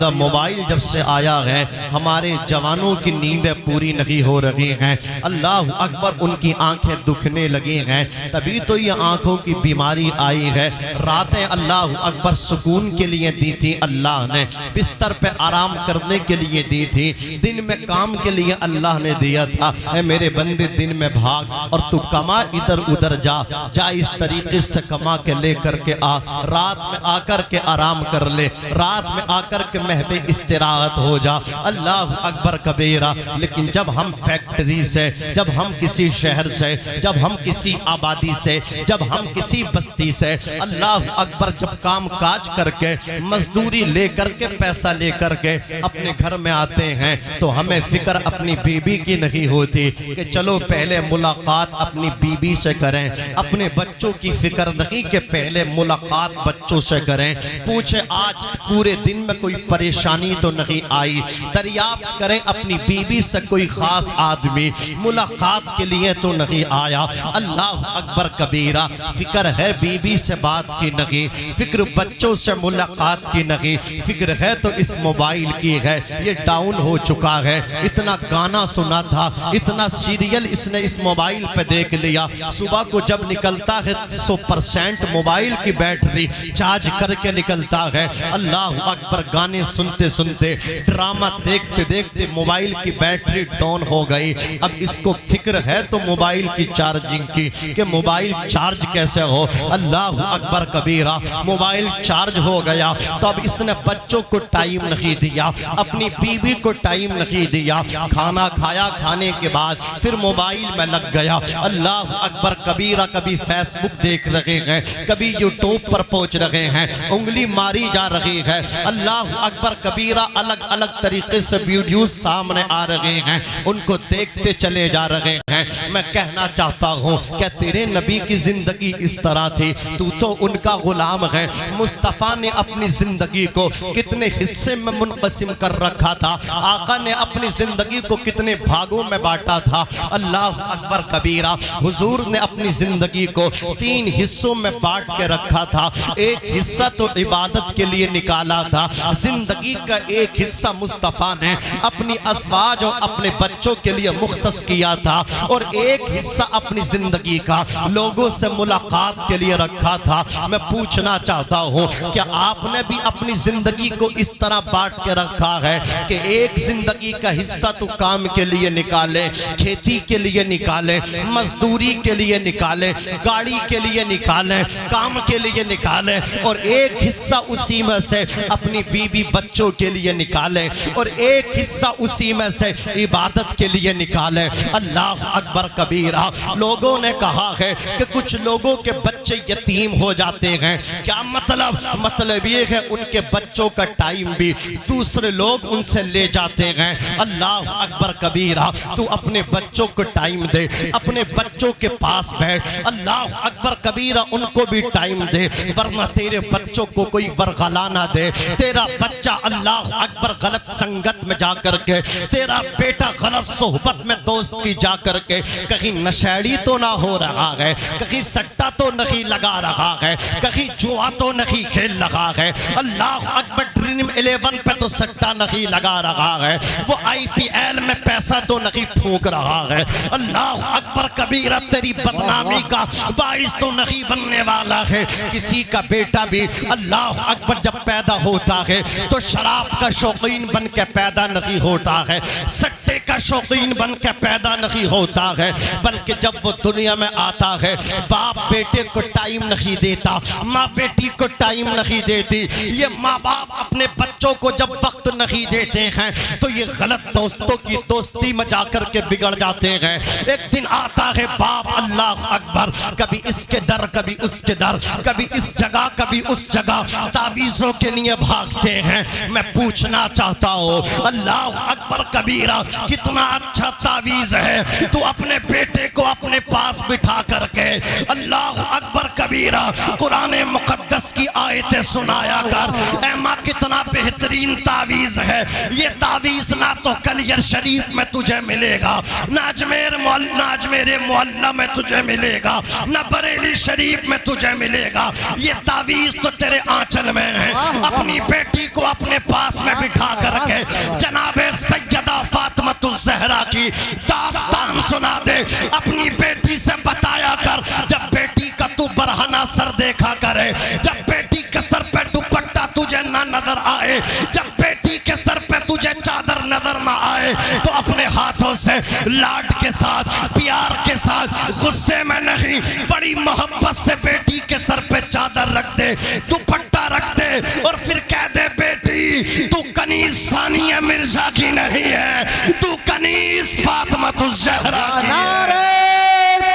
कबीरा mobile जब से आया है हमारे जवानों की नींदें पूरी नहीं हो रही हैं। अल्लाह अकबर, उनकी आंखें दुखने लगी हैं, तभी तो ये आंखों की बीमारी आई है। रातें अल्लाह अकबर सुकून के लिए दी थी अल्लाह ने, बिस्तर पे आराम करने के लिए दी थी, दिन में काम के लिए अल्लाह ने दिया था। ऐ मेरे बंदे, दिन में भाग और तू कमा, इधर उधर जा इस तरीके से कमा के लेकर के आ, रात में आकर के आराम कर ले, रात में आकर के महबे इस्तिराहत हो जा। अल्लाह अकबर कबीरा। लेकिन जब हम फैक्ट्री से, जब हम किसी शहर से, जब हम किसी आबादी से, जब हम किसी बस्ती से अल्लाह अकबर जब काम काज करके मजदूरी लेकर के पैसा लेकर के अपने घर में आते हैं तो हमें फिक्र अपनी बीबी की नहीं होती कि चलो पहले मुलाकात अपनी बीबी से करें, अपने बच्चों की फिक्र नहीं कि पहले मुलाकात बच्चों से करें, पूछे आज पूरे दिन में कोई परेशानी तो नहीं आई, दरियाफ्त करें अपनी बीबी से कोई खास आदमी मुलाकात के लिए तो नहीं आया। अल्लाह अकबर कबीरा। फिक्र है बीबी से बात की नहीं, फिक्र बच्चों से मुलाकात की नहीं, फिक्र है तो इस मोबाइल की है, ये डाउन हो चुका है। इतना गाना सुना था, इतना सीरियल इसने इस मोबाइल पे देख लिया, सुबह को जब निकलता है 100% मोबाइल की बैटरी चार्ज करके निकलता है। अल्लाह अकबर, गाने सुनते सुनते, ड्रामा देखते देखते मोबाइल की बैटरी डाउन हो गई। अब इसको फिक्र है तो मोबाइल की चार्जिंग की कि मोबाइल चार्ज कैसे हो। अल्लाह अकबर कबीरा। मोबाइल चार्ज हो गया तो अब इसने बच्चों को टाइम नहीं दिया, अपनी बीवी को टाइम नहीं दिया, खाना खाया, खाने के बाद फिर मोबाइल में लग गया। अल्लाह अकबर कबीरा। कभी फेसबुक देख रहे हैं, कभी यूट्यूब पर पहुंच रहे हैं, उंगली मारी जा रही है। अल्लाह अकबर कबीरा। अलग अलग तरीके से वीडियो सामने आ रहे हैं, उनको देखते चले जा रहे हैं। मैं कहना चाहता हूँ क्या तेरे नबी की जिंदगी इस तरह थी? तू तो उनका गुलाम है। मुस्तफ़ा ने अपनी जिंदगी को कितने हिस्से में मुनक़सिम कर रखा था, आका ने अपनी जिंदगी को कितने भागों में बांटा था। अल्लाह अकबर कबीरा। हुजूर ने अपनी जिंदगी को 3 हिस्सों में बांट के रखा था। एक हिस्सा तो इबादत के लिए निकाला था, जिंदगी का एक हिस्सा मुस्तफ़ा ने अपनी अज़वाज और अपने बच्चों के लिए मुख्तस किया था, और एक हिस्सा अपनी जिंदगी का लोगों से मुलाकात के लिए रखा था। मैं पूछना चाहता हूँ क्या आपने भी अपनी जिंदगी को इस तरह बांट के रखा है कि एक जिंदगी का हिस्सा तो काम के लिए निकाले, खेती के लिए निकाले, मजदूरी के लिए निकाले, गाड़ी के लिए निकाले, काम के लिए निकाले, और एक हिस्सा उसी में से अपनी बीवी बच्चों के लिए निकाले, और एक हिस्सा उसी में से इबादत के लिए निकाले। अल्लाह अकबर कबीरा। लोगों ने कहा है कि कुछ लोगों के बच्चे यतीम हो जाते हैं। क्या मतलब? मतलब ये है उनके बच्चों का टाइम भी दूसरे लोग उनसे ले जाते हैं। अल्लाह अकबर कबीरा। तू अपने बच्चों को टाइम दे, अपने बच्चों के पास बैठ। अल्लाह अकबर कबीरा। उनको भी टाइम दे, वरना तेरे बच्चों को कोई वरगला ना दे। तेरा बच्चा अल्लाह अकबर गलत संगत में जाकर के, तेरा बेटा गलत सोहबत में दोस्त की जाकर के कहीं नशेड़ी तो ना हो रहा है, कहीं सट्टा तो नहीं लगा रहा है, कहीं जुआ तो नहीं खेल रहा है। अल्लाह अकबर। ड्रीम 11 पे तो सट्टा नहीं लगा रहा है, वो IPL में पैसा तो नहीं फूंक रहा है। अल्लाह अकबर कबीरा। तेरी बदनामी का बाइस तो नहीं बनने वाला है। किसी का बेटा भी अल्लाह अकबर जब पैदा होता है तो शराब का शौकीन बन के पैदा नहीं होता है, सट्टे का शौकीन बन के पैदा नहीं होता है, बल्कि जब वो दुनिया में आता है बाप बेटे को टाइम नहीं देता, माँ बेटी को टाइम नहीं देती। ये माँ बाप अपने बच्चों को जब वक्त नहीं देते हैं तो ये गलत दोस्तों की दोस्ती में जाकर के बिगड़ जाते हैं। एक दिन आता है बाप अल्लाह अकबर, कभी इसके दर कभी उसके दर, कभी इस जगह कभी उस जगह, तावीज़ों के लिए भागते हैं। मैं पूछना चाहता हूँ अल्लाह अकबर कबीरा, कितना अच्छा तावीज़ है। तू अपने बेटे को अपने पास बिठा करके अल्लाह अकबर कबीरा कुरान मुकद्दस की आयतें सुनाया कर। ऐ माँ, कितना बेहतरीन तावीज़ है ये तावीज़। ना तो कलियर शरीफ में तुझे मिलेगा, ना अजमेर मोहल्ला में तुझे मिलेगा, मिलेगा, न बरेली शरीफ में तुझे मिलेगा। ये तावीज तो तेरे आंचल में है। अपनी बेटी को अपने पास में बिठा कर के जनाबे सैयदा फातिमातुज़ ज़हरा की दास्तान सुना दे। अपनी बेटी से बताया कर, जब बेटी का तू बरहना सर देखा करे, जब बेटी के सर पे दुपट्टा तुझे ना नजर आए, जब बेटी के सर पे तुझे चादर नजर ना आए, तो अपने हाथों से लाड के साथ, प्यार के साथ, गुस्से में नहीं, बड़ी मोहब्बत से बेटी के सर पे चादर रख दे, दुपट्टा रख दे और फिर कह दे बेटी तू कनीज सानिया मिर्जा की नहीं है, तू कनीज फातिमातुज़ ज़हरा की है। नारे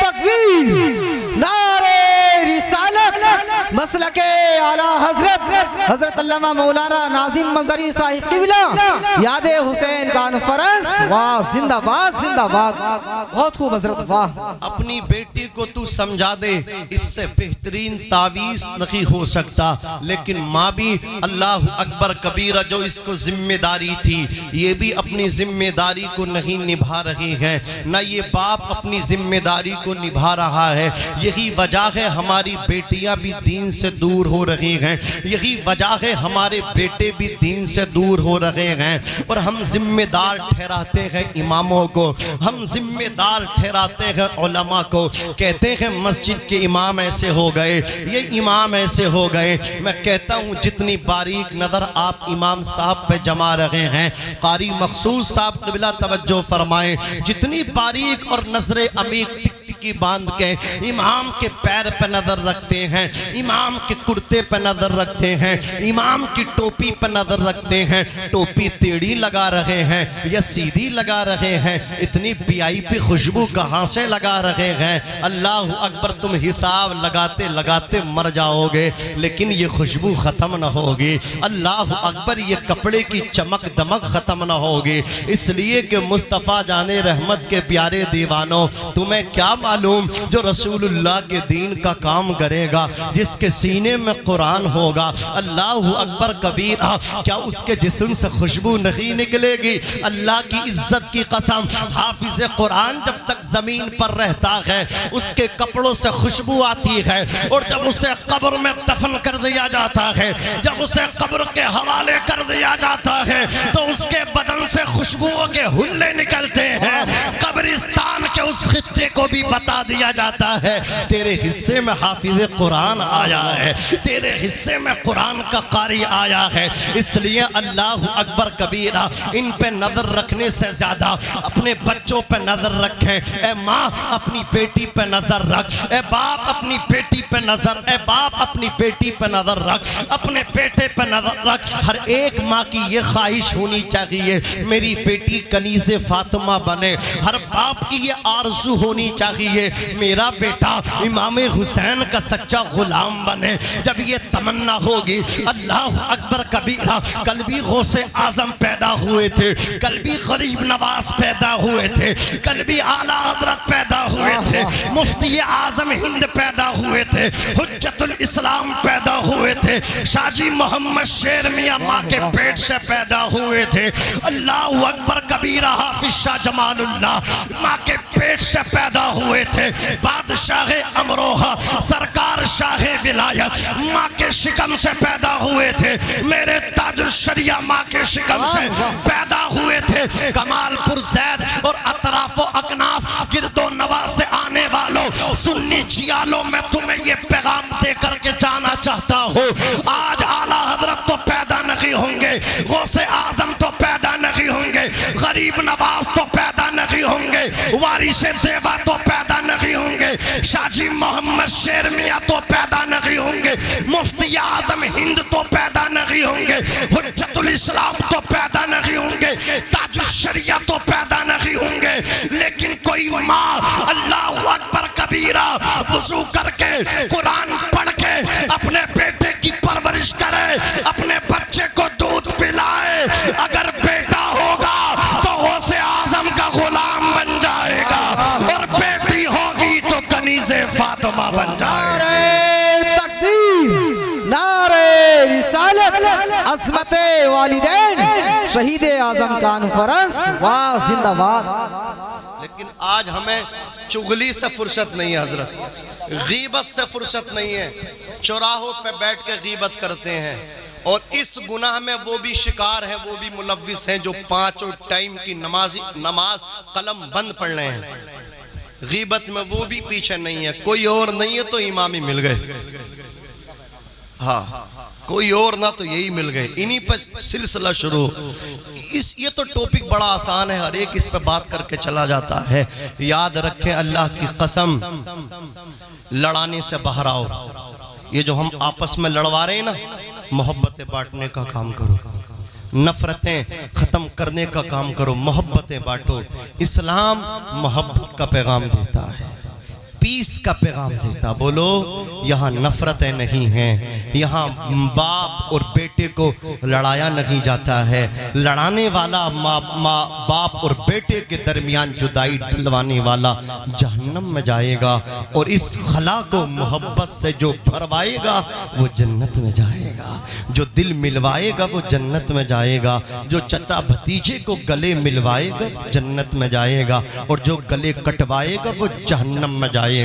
तकबीर, नारे रिसालत, मसलके आला हजरत अल्लामा मौलाना नाजिम मंजरी साहिब क़िबला यादे हुसैन कॉन्फ्रेंस। वाह जिंदाबाद जिंदाबाद, बहुत खूब हजरत, वाह। अपनी बेटी को तू समझा दे, इससे बेहतरीन तावीज नहीं हो सकता। लेकिन माँ भी अल्लाह अकबर कबीरा जो इसको जिम्मेदारी थी, ये भी अपनी जिम्मेदारी को नहीं निभा रही है, न ये बाप अपनी जिम्मेदारी को निभा रहा है। यही वजह है हमारी बेटियां भी दीन से दूर हो रही हैं, यही वजह है हमारे बेटे भी दीन से दूर हो रहे हैं। और हम जिम्मेदार ठहराते हैं इमामों को, हम जिम्मेदार ठहराते हैं उलमा को, कहते हैं मस्जिद के इमाम ऐसे हो गए, ये इमाम ऐसे हो गए। मैं कहता हूँ जितनी बारीक नज़र आप इमाम साहब पे जमा रहे हैं, कारी मखसूस साहब क़िबला तवज्जो फरमाएं, जितनी बारीक और नजरे अमीक की बांध के इमाम के पैर पे नजर रखते हैं, इमाम के कुर्ते पे नजर रखते हैं, इमाम की टोपी पे नजर रखते हैं, टोपी टेढ़ी लगा रहे हैं या सीधी लगा रहे हैं, इतनी वीआईपी खुशबू कहाँ से लगा रहे हैं। अल्लाह अकबर, तुम हिसाब लगाते लगाते मर जाओगे लेकिन ये खुशबू खत्म ना होगी। अल्लाह अकबर, ये कपड़े की चमक दमक खत्म ना होगी। इसलिए कि मुस्तफ़ा जाने रहमत के प्यारे दीवानों, तुम्हें क्या मालूम जो रसूलुल्लाह के दीन का काम करेगा, जिसके सीने में कुरान होगा, अल्लाह अकबर कबीरा, क्या उसके जिस्म से खुशबू नहीं निकलेगी? अल्लाह की इज्जत की कसम, हाफिज कुरान जब तक जमीन पर रहता है उसके कपड़ों से खुशबू आती है, और जब उसे कब्र में दफन कर दिया जाता है, जब उसे कब्र के हवाले कर दिया जाता है, तो उसके बदन से खुशबुओं के हुल्ले निकलते हैं। कब्रिस्तान के उस खित्ते को भी बता दिया जाता है तेरे हिस्से में हाफिज कुरान आया है, तेरे हिस्से में कुरान का कारी आया है। इसलिए अल्लाह अकबर कबीरा, इन पे नजर रखने से ज्यादा अपने बच्चों पे नजर रखें। ए माँ अपनी बेटी पे नजर रख, ए बाप अपनी बेटी पे नजर, ए बाप अपनी बेटी पे नजर रख, अपने बेटे पे नजर रख। हर एक माँ की ये ख्वाहिश होनी चाहिए मेरी बेटी कनीज़े फातिमा बने। हर बाप की ये आरज़ू होनी चाहिए मेरा बेटा इमाम हुसैन का सच्चा गुलाम बने। जब ये तमन्ना होगी, अल्लाह अकबर कबीरा, कल भी गौसे आजम पैदा हुए थे, कल भी गरीब नवाज पैदा हुए थे, कल भी आला हजरत पैदा हुए थे, मुफ्ती आजम हिंद पैदा हुए थे, हुज्जतुल इस्लाम पैदा हुए थे, शाजी मोहम्मद शेर मियां माँ के पेट से पैदा हुए थे। अल्लाह अकबर कबीरा, हाफिज शाह जमालुल्लाह माँ के पेट से पैदा हुए थे। बादशाह अमरोहा सरकार शाह विलायत माँ के शिकम से पैदा हुए थे। मेरे ताजुल शरिया माँ के शिकम से पैदा हुए थे। कमालपुर जैद और अतराफो अकनाफ गिरदो नवा से आने वालों सुन्नी जियालों में तुम्हें ये पैगाम दे करके जाना चाहता हूँ। आज आला हजरत तो पैदा नहीं होंगे, गौसे आजम तो पैदा नहीं होंगे, गरीब नवाज तो पैदा नहीं होंगे, वारिसे देवा तो पैदा नहीं होंगे, शाजी मोहम्मद शेर मियां तो पैदा नहीं होंगे, मुफ्ती आजम हिंद तो पैदा नहीं होंगे, हुज्जतुल इस्लाम तो पैदा नहीं होंगे, ताजुल शरिया तो पैदा नहीं होंगे। लेकिन कोई माँ अल्लाह अकबर कबीरा वुजू करके कुरान पढ़ के अपने बेटे की परवरिश करे, अपने बच्चे को दूध पिलाए, अगर बेटा होगा तो गौसे आजम का गुलाम बन जाएगा, और बेटी होगी तो कनीज़े फातिमा बन जाएगी। नारे तकबीर, नारे रिसालत, अज़मते वालिदैन, शहीद आजम कॉन्फ्रेंस, वाह जिंदाबाद। लेकिन आज हमें चुगली से फुर्सत नहीं है हजरत, गीबत से फुर्सत नहीं है। चौराहों पे बैठ के गीबत करते हैं और इस गुनाह में वो भी शिकार है, वो भी मुलव्विस हैं जो 5 टाइम की नमाज कलम बंद पढ़ रहे हैं। गीबत में वो भी पीछे नहीं है, कोई और नहीं है तो इमाम ही मिल गए। हाँ, कोई और ना तो यही मिल गए, इन्हीं पर सिलसिला शुरू। ये तो टॉपिक बड़ा आसान है, हर एक इस पे बात करके चला जाता है। याद रखें, अल्लाह की कसम, लड़ाने से बाहर आओ। ये जो हम आपस में लड़वा रहे हैं ना, मोहब्बतें बांटने का काम करो, नफरतें खत्म करने का काम करो, मोहब्बतें बांटो। इस्लाम मोहब्बत का पैगाम देता है, पीस का पैगाम देता। बोलो, यहाँ नफरतें नहीं हैं, यहाँ बाप और बेटे को लड़ाया नहीं जाता है। लड़ाने वाला माँ बाप और बेटे के दरमियान जुदाई डलवाने वाला जहन्नम में जाएगा, और इस खला को मोहब्बत से जो भरवाएगा वो जन्नत में जाएगा, जो दिल मिलवाएगा वो जन्नत में जाएगा, जो चचा भतीजे को गले मिलवाएगा जन्नत में जाएगा, और जो गले कटवाएगा वो जहन्नम में जाएगा।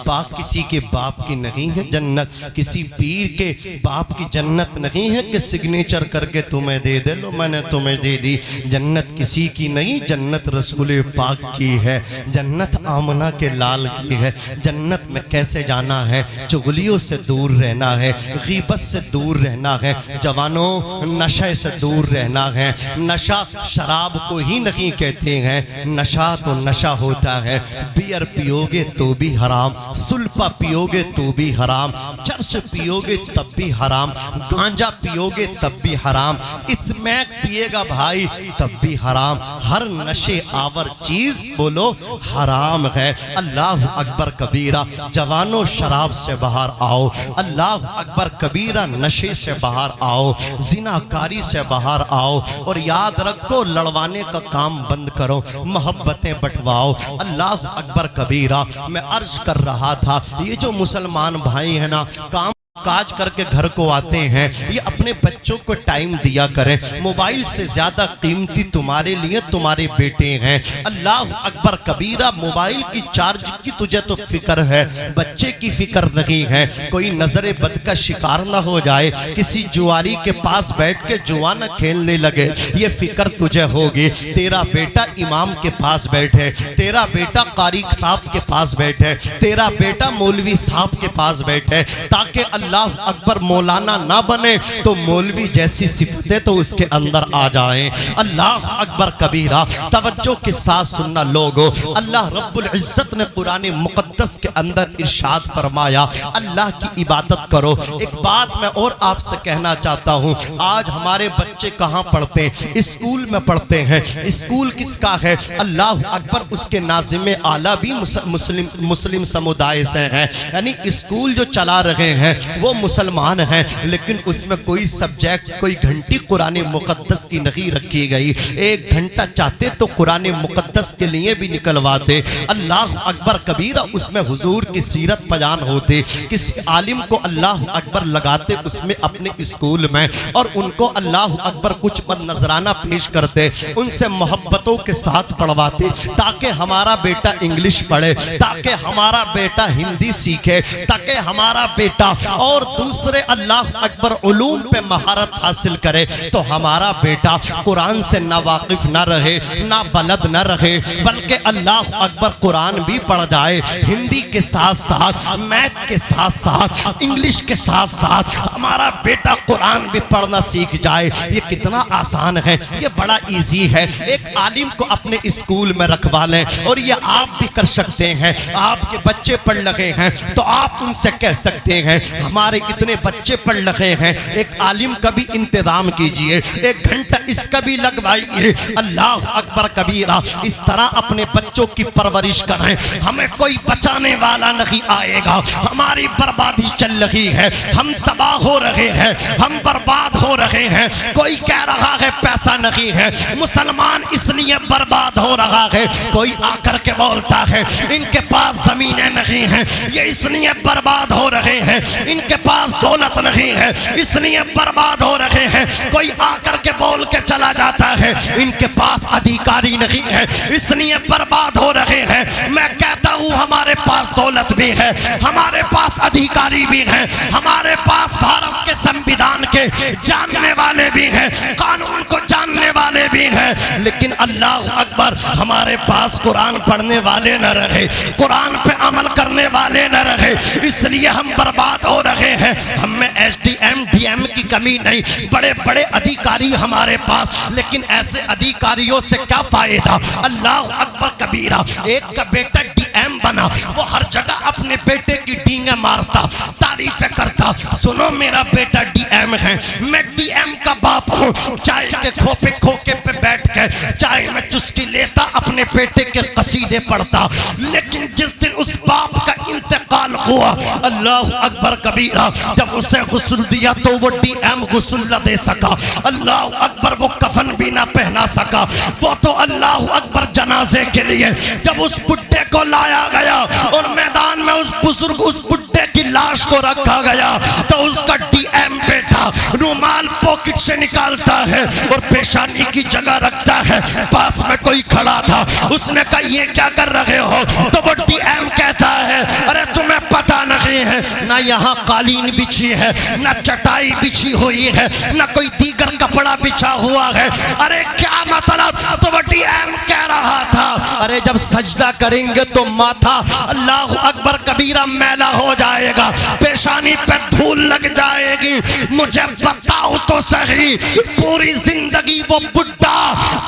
बाप किसी के बाप की नहीं है जन्नत, किसी पीर के बाप की जन्नत नहीं है कि सिग्नेचर करके तुम्हें दे दे, लो मैंने तुम्हें दे दी। जन्नत किसी की नहीं, जन्नत रसूल पाक की है, जन्नत आमना के लाल की है। जन्नत में कैसे जाना है? चुगलियों से दूर रहना है, गीबत से दूर रहना है, जवानों नशे से दूर रहना है। नशा शराब को ही नहीं कहते हैं, नशा तो नशा होता है। बियर पियोगे तो भी हराम, सुल्फा पियोगे तो भी हराम, चर्च पियोगे तब भी हराम, गांजा पियोगे तब भी हराम, स्मैक पिएगा भाई तब भी हराम। हर नशे आवर चीज बोलो हराम है। अल्लाह अकबर कबीरा। जवानों शराब से बाहर आओ, अल्लाह अकबर कबीरा। नशे से बाहर आओ, जिनाकारी से बाहर आओ, और याद रखो लड़वाने का काम बंद करो, मोहब्बतें बंटवाओ। अल्लाह अकबर कबीरा। मैं अर्ज कर रहा था, ये जो मुसलमान भाई है ना, काम काज करके घर को आते हैं, ये अपने बच्चों को टाइम दिया करें। मोबाइल से ज्यादा कीमती तुम्हारे लिए तुम्हारे बेटे हैं। अल्लाह अकबर कबीरा। मोबाइल की चार्ज की तुझे तो फिक्र है, बच्चे की फिक्र नहीं है। कोई नजरे बद का शिकार ना हो जाए, किसी जुआरी के पास बैठ के जुआ न खेलने लगे, ये फिक्र तुझे होगी। तेरा बेटा इमाम के पास बैठे, तेरा बेटा कारी साहब के पास बैठे, तेरा बेटा मौलवी साहब के पास बैठे, ताकि अल्लाह अकबर मौलाना ना बने तो मौलवी जैसी सिफतें तो उसके अंदर आ जाएं। अल्लाह अकबर कबीरा। तवज्जो के साथ सुनना लोगों, अल्लाह रब्बुल इज्जत ने कुरान मुकद्दस के अंदर इरशाद फरमाया, अल्लाह की इबादत करो। एक बात मैं और आपसे कहना चाहता हूँ, आज हमारे बच्चे कहाँ पढ़ते हैं? स्कूल में पढ़ते हैं। स्कूल किसका है? अल्लाह अकबर। उसके नाज़िम आला भी मुस्लिम समुदाय से हैं, यानी स्कूल जो चला रहे हैं वो मुसलमान हैं, लेकिन उसमें कोई सब्जेक्ट, कोई घंटी कुरान मुकद्दस की नहीं रखी गई। एक घंटा चाहते तो कुरान मुकद्दस के लिए भी निकलवाते। अल्लाह अकबर कबीरा। उसमें हुजूर की सीरत बयान होती, किसी आलिम को अल्लाह अकबर लगाते उसमें अपने स्कूल में, और उनको अल्लाह अकबर कुछ नजराना पेश करते, उनसे मोहब्बतों के साथ पढ़वाते, ताकि हमारा बेटा इंग्लिश पढ़े, ताकि हमारा बेटा हिंदी सीखे, ताकि हमारा बेटा और दूसरे अल्लाह अकबर उलूम पे महारत हासिल करे। तो हमारा बेटा कुरान से ना वाकिफ ना रहे, ना बलद ना रहे, बल्कि अल्लाह अकबर कुरान भी पढ़ जाए, हिंदी के साथ साथ, मैथ के साथ साथ, इंग्लिश के साथ साथ हमारा बेटा कुरान भी पढ़ना सीख जाए। ये कितना आसान है, ये बड़ा इजी है। एक आलिम को अपने स्कूल में रखवा लें, और ये आप भी कर सकते हैं। आपके बच्चे पढ़ रहे हैं तो आप उनसे कह सकते हैं, हमारे इतने बच्चे पढ़ रहे हैं, एक आलिम का भी इंतजाम कीजिए, एक घंटा इसका भी लगवाइए। अल्लाह अकबर कबीरा। इस तरह अपने बच्चों की परवरिश करें, हमें कोई बचाने वाला नहीं आएगा। हमारी बर्बादी चल रही है, हम तबाह हो रहे हैं, हम बर्बाद हो रहे हैं। कोई कह रहा है पैसा नहीं है, मुसलमान इसलिए बर्बाद हो रहा है। कोई आकर के बोलता है इनके पास जमीनें नहीं हैं, ये इसलिए बर्बाद हो रहे हैं। इनके पास दौलत नहीं है इसलिए बर्बाद हो रहे हैं। कोई आकर के बोल के चला जाता है है, इनके पास अधिकारी नहीं है, इसलिए बर्बाद हो रहे हैं। मैं कहता हूँ हमारे पास दौलत भी है, हमारे पास अधिकारी भी हैं, हमारे पास भारत के संविधान के जानने वाले भी हैं, कानून को जानने वाले भी हैं, लेकिन अल्लाह अकबर हमारे पास कुरान पढ़ने वाले न रहे, कुरान पे अमल करने वाले न रहे, इसलिए हम बर्बाद हो रहे हैं। हमें एसडीएम डीएम की कमी नहीं, बड़े बड़े अधिकारी हमारे पास, लेकिन ऐसे अधिकारियों से क्या फायदा। अल्लाह अकबर कबीरा। एक का बेटा डीएम बना, वो हर जगह अपने बेटे की डींगे मारता, तारीफें करता, सुनो मेरा बेटा डीएम है, मैं डीएम का बाप हूँ। चाय के खोके पे बैठ के चाय में चुस्की लेता, अपने बेटे के कसीदे पढ़ता, लेकिन जिस दिन उस बाप का इंतकाल हुआ, अल्लाह अकबर कबीरा, जब उसे गुस्ल दिया तो वो डीएम गुस्ल न दे सका, अल्लाह अकबर वो कफन भी ना पहना सका। वो तो अल्लाह अकबर जनाजे के लिए जब उस बुड्ढे को लाया गया और मैदान में उस बुजुर्ग उस बुड्ढे की लाश को रखा गया, तो उसका डीएम बेटा रुमाल पॉकेट से निकालता है और पेशानी की जगह रखता है। पास में कोई खड़ा था, उसने कहा ये क्या कर रहे हो, तो वो डीएम कहता है अरे तुम्हें पता नहीं है, ना यहाँ कालीन बिछी है, ना चटाई बिछी हुई है, ना कोई दीगर कपड़ा बिछा हुआ है। अरे क्या मतलब, तो वो डीएम कह रहा था अरे जब सजदा करेंगे तो माथा अल्लाह अकबर कबीरा मैला हो जाएगा, पेशानी पे धूल लग जाएगी। मुझे बताओ तो सही, पूरी जिंदगी वो बुड्ढा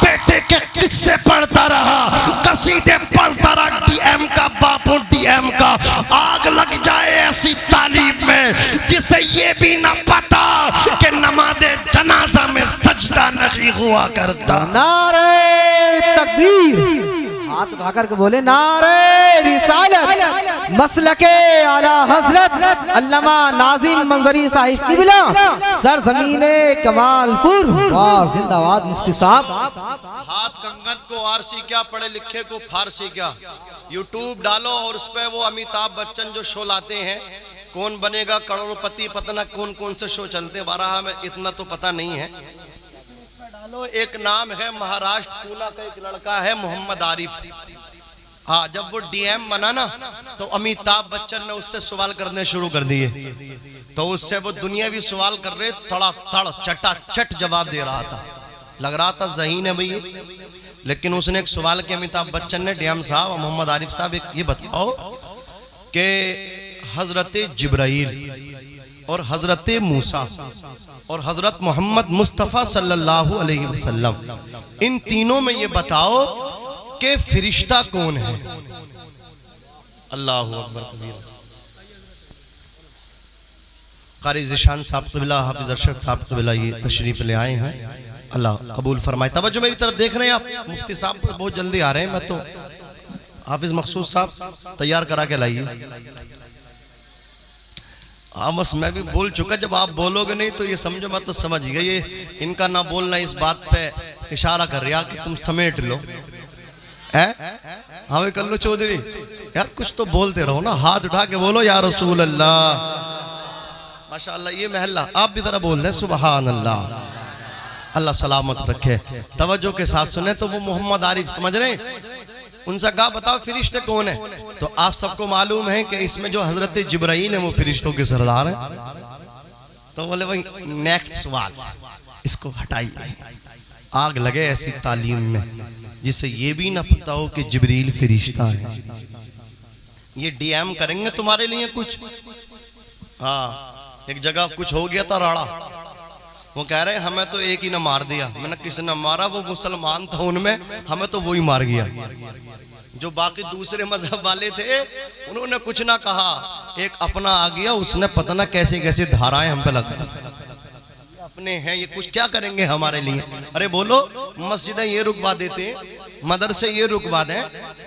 बेटे के किस्से पढ़ता रहा, कसीदे पढ़ता रहा, डीएम का बापू डीएम का। आग लग जाए ऐसी तालीम में जिसे ये भी ना पता कि नमाज़े जनाजा में सजदा नहीं हुआ करता। नारे तकबीर, हाथ उठा करके बोले नारे रिसालत, मसलके आला हजरत अल्लामा नाजिम मंजरी साहिब किबला, सरजमीने कमालपुर, वाह जिंदाबाद मुफ्ती साहब। हाथ कंगन को आरसी क्या, पढ़े लिखे को फारसी क्या। यूट्यूब डालो और उस पर वो अमिताभ बच्चन जो शो लाते हैं, कौन बनेगा करोड़पति, पता ना कौन कौन से शो चलते हैं, बारह में इतना तो पता नहीं है। डालो, एक नाम है महाराष्ट्र पूना का एक लड़का है मोहम्मद आरिफ। हाँ, जब वो डीएम बना ना तो अमिताभ बच्चन ने उससे सवाल करने शुरू कर दिए, तो उससे वो दुनियावी सवाल कर रहे, थोड़ा थड़ चटाचट जवाब दे रहा था, लग रहा था ज़हीन है भैया। लेकिन उसने एक सवाल किया अमिताभ बच्चन ने, डीएम साहब मोहम्मद आरिफ साहब ये बताओ कि हजरत जिब्राइल और हजरत मूसा और हजरत मोहम्मद मुस्तफ़ा सल्लल्लाहु अलैहि वसल्लम, इन तीनों में ये बताओ कि फरिश्ता कौन है। अल्लाहु अकबर कबीर। कारी ज़िशान साहब क़िबला, हाफिज़ अरशद साहब क़िबला ये तशरीफ ले आए हैं, अल्लाह कबूल फरमाए। तवज्जो मेरी तरफ देख रहे हैं आप, मुफ्ती साहब बहुत जल्दी आ रहे हैं, मैं तो हाफिज मखसूद साहब तैयार करा के लाइए। हाँ बस मैं भी बोल चुका, जब आप बोलोगे नहीं तो ये समझो मैं तो समझ गया, ये इनका ना बोलना इस बात पे इशारा कर रहा कि तुम समेट लो है। हाँ भाई कर लो चौधरी यार, कुछ तो बोलते रहो ना, हाथ उठा के बोलो या रसूल अल्लाह, माशाअल्लाह। ये महल्ला आप भी जरा बोल दें सुबहान अल्लाह, अल्लाह सलामत रखे। तवज्जो के साथ सुने तो वो मोहम्मद आरिफ समझ रहे, उनसे कहा बताओ फरिश्ते कौन है, तो आप सबको मालूम है कि इसमें जो हजरत जिब्राइल है वो फरिश्तों के सरदार हैं। तो बोले भाई नेक्स्ट सवाल, इसको हटाइए, आग लगे ऐसी तालीम में जिससे ये भी ना पता हो कि जिब्रील फरिश्ता है। ये डीएम करेंगे तुम्हारे लिए कुछ। हाँ, एक जगह कुछ हो गया था राड़ा, वो कह रहे हमें तो एक ही ने मार दिया। मैंने किसने मारा, वो मुसलमान था उनमें, हमें तो वही मार गया। जो बाकी दूसरे मजहब वाले थे उन्होंने कुछ ना कहा, एक अपना आ गया, उसने पता ना कैसे कैसे धाराएं हम पे लगा, अपने हैं ये कुछ क्या करेंगे हमारे लिए। अरे बोलो, मस्जिदें ये रुकवा देते, मदरसे ये रुकवा दें,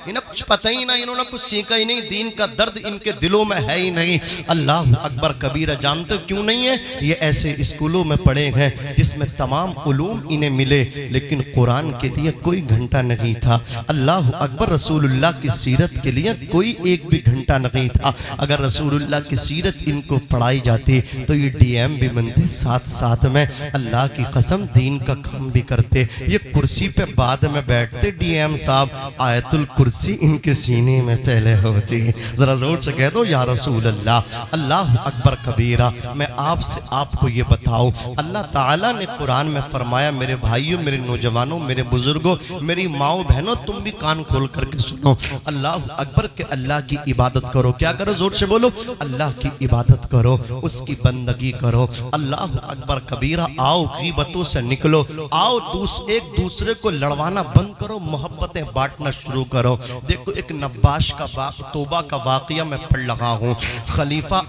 इन्हें कुछ पता ही नहीं, इन्होंने कुछ सीखा ही नहीं, दीन का दर्द इनके दिलों में है ही नहीं। अल्लाह अकबर कबीरा। जानते क्यों नहीं है? ये ऐसे स्कूलों में पढ़े हैं जिसमें तमाम उलूम इन्हें मिले, लेकिन कुरान के लिए कोई घंटा नहीं था। अल्लाह अकबर। रसूलुल्लाह की सीरत के लिए कोई एक भी घंटा नहीं था। अगर रसूलुल्लाह की सीरत इनको पढ़ाई जाती तो ये डीएम भी बनते, साथ साथ में अल्लाह की कसम दीन का काम भी करते। ये कुर्सी पे बाद में बैठते डीएम साहब, आयतुल कुर्सी इनके सीने में पहले होती। जरा जोर से कह दो या रसूल अल्लाह। अल्लाह अकबर कबीरा। मैं आपसे आपको ये बताऊं, अल्लाह ताला ने कुरान में फरमाया, मेरे भाइयों, मेरे नौजवानों, मेरे बुजुर्गों, मेरी माओ बहनों, तुम भी कान खोल करके सुनो। अल्लाह अकबर के अल्लाह की इबादत करो। क्या करो? जोर से बोलो, अल्लाह की इबादत करो, उसकी बंदगी करो। अल्लाह अकबर कबीरा। आओ गीबतों से निकलो, आओ एक दूसरे को लड़वाना बंद करो, मोहब्बतें बांटना शुरू करो। देखो एक नब्बाश का तौबा का वाकया मैं पढ़ रहा हूँ। खलीफा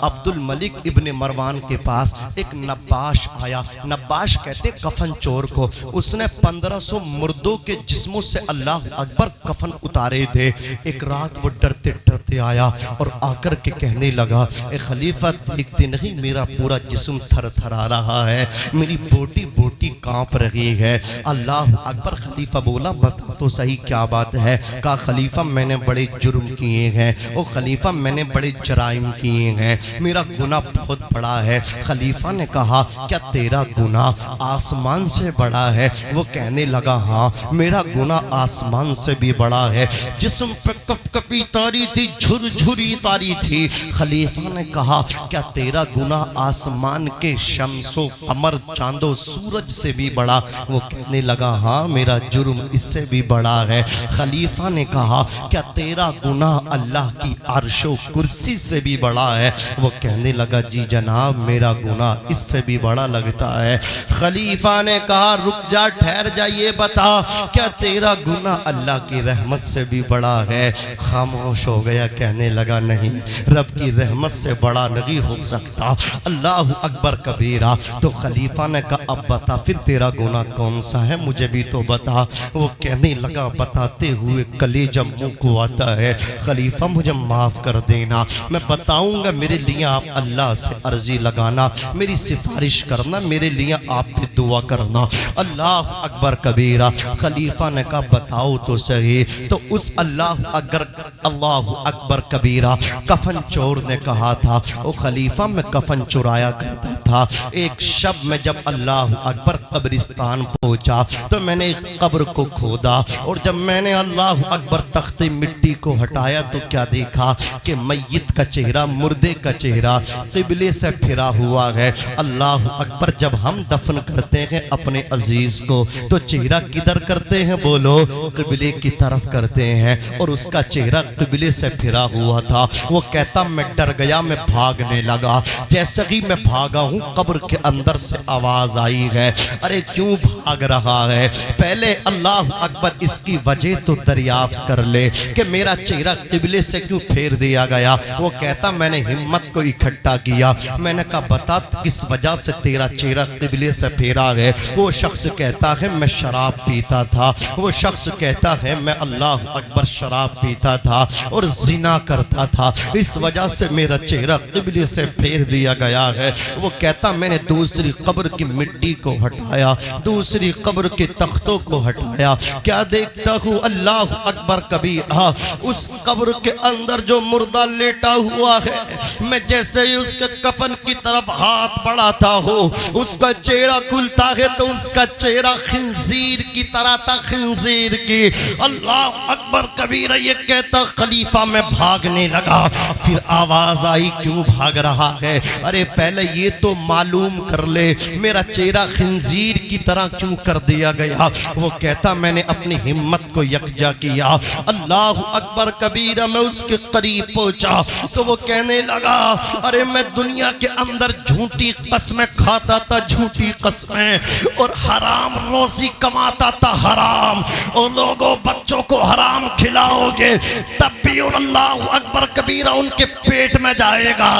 अब्दुल मलिक इब्ने मरवान के पास एक नब्बाश आया। नब्बाश कहते कफन चोर को। उसने 1500 मुर्दों के जिस्मों से अल्लाह अकबर कफन उतारे थे। एक रात वो डरते डरते आया और आकर के कहने लगा, ए खलीफा देखते नहीं मेरा पूरा जिस्म थर थर आ रहा है, मेरी बोटी बोटी कांप रही है। अल्लाह अकबर। खलीफा बोला, बता तो सही क्या बात है? कहा, खलीफा मैंने बड़े जुर्म किए हैं। ओ खलीफा मैंने बड़े जराइम किए हैं, मेरा गुनाह बहुत बड़ा है। खलीफा ने कहा, क्या तेरा गुनाह आसमान से बड़ा है? वो कहने लगा, हाँ मेरा गुनाह आसमान से भी बड़ा है। जिस्म पे कपकपी तारी थी, झुरझुरी तारी थी। खलीफा ने कहा, क्या तेरा गुनाह आसमान के शम्सो कमर चांदो सूरज से भी बड़ा? वो कहने लगा, हाँ मेरा जुर्म इससे भी बड़ा है। खलीफा ने कहा, क्या तेरा गुनाह अल्लाह की अर्शो कुर्सी से भी बड़ा है? वो कहने लगा, जी जनाब मेरा गुनाह इससे भी बड़ा लगता है। खलीफा ने कहा, रुक जा, ठहर जा, ये बता क्या तेरा गुनाह अल्लाह की रहमत से भी बड़ा है? खामोश हो गया, कहने लगा, नहीं रब की रहमत से बड़ा नहीं हो सकता। अल्लाह अकबर कबीरा। तो खलीफा ने कहा, अब बता फिर तेरा गुनाह कौन सा है, मुझे भी तो बता। वो कहने लगा, बताते हुए कलेजा मुंह को आता है। खलीफा मुझे माफ कर देना, मैं बताऊंगा, मेरे लिए आप अल्लाह से अर्जी लगाना, मेरी सिफारिश करना, मेरे लिए आप भी दुआ करना। अल्लाह अकबर कबीरा। खलीफा ने कहा, बताओ तो सही। तो उस अल्लाह अकबर कबीरा कफन चोर ने कहा था, ओ खलीफा मैं कफन चुराया करता था। एक शब में जब अल्लाह अकबर कब्रिस्तान पहुंचा तो मैंने एक कब्र को खोदा, और जब मैंने अल्लाह अकबर तख्ते मिट्टी को हटाया तो क्या देखा कि मय्यत का चेहरा, मुर्दे का चेहरा क़िबले से फिरा हुआ है। अल्लाह अकबर। जब हम दफन करते हैं अपने अजीज को तो चेहरा किधर करते हैं? बोलो, क़िबले की तरफ करते हैं, और उसका चेहरा क़िबले से फिरा हुआ था। वो कहता, मैं डर गया, मैं भागने लगा। जैसे ही मैं भागा हूँ कब्र के अंदर से आवाज आई है, अरे क्यों भाग रहा है? पहले अल्लाह अकबर इसकी वजह तो दरियाफ्त कर ले कि मेरा चेहरा क़िबले से क्यों फेर दिया गया। वो कहता, मैंने हिम्मत को इकट्ठा किया, मैंने कहा, बता किस वजह से तेरा चेहरा क़िबले से फेरा है? वो शख्स कहता है, मैं शराब पीता था। वो शख्स कहता है, मैं अल्लाह अकबर शराब पीता था और जिना करता था, इस वजह से मेरा चेहरा क़िबले से फेर दिया गया है। वो कहता, मैंने दूसरी कब्र की मिट्टी को हटाया, दूसरी कब्र के तख्तों को हटाया, क्या देखता हूँ अल्लाह अकबर कबीरा, उस कब्र के अंदर जो मुर्दा लेटा हुआ है, मैं जैसे ही उसके कफन की तरफ हाथ बढ़ाता हूँ उसका चेहरा खुलता है तो उसका चेहरा खिंजीर की तरह था, खिंजीर की। अल्लाह अकबर कबीरा। ये कहता, खलीफा में भागने लगा। फिर आवाज आई, क्यों भाग रहा है? अरे पहले ये तो मालूम कर ले मेरा चेहरा खिंजीर की तरह क्यों कर दिया गया। वो कहता, मैंने अपनी हिम्मत को यकजा किया। अल्लाह अकबर कबीरा। मैं उसके करीब पहुंचा तो वो कहने लगा, अरे मैं दुनिया के अंदर झूठी कस्में खाता था, झूठी कस्में, और हराम रोजी कमाता था, हराम। और लोगों बच्चों को हराम खिलाओगे तब भी अल्लाह अकबर कबीरा उनके पेट में जाएगा,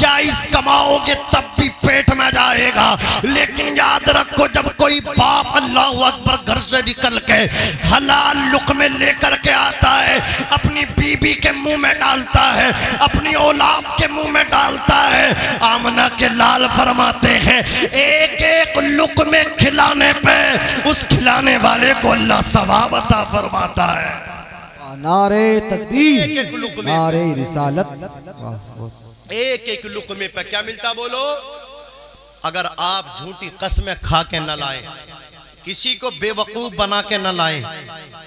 जायज कमाओगे तब भी पेट में जाएगा। लेकिन याद रखो, जब कोई बाप अल्लाह अकबर घर से निकल के हलाल लुक़मे लेकर के आता है अपनी बीबी के मुंह में डालता है, अपनी औलाद के मुंह में डालता है। आमना के लाल फरमाते हैं एक एक लुक़मे खिलाने पे उस खिलाने वाले को अल्लाह सवाब अता फरमाता है। नारे तकबीर, एक एक लुक़मे, नारे रिसालत। एक एक लुक़मे पे क्या मिलता बोलो? अगर आप झूठी कसमें खा के न लाए, किसी को बेवकूफ बना के न लाए,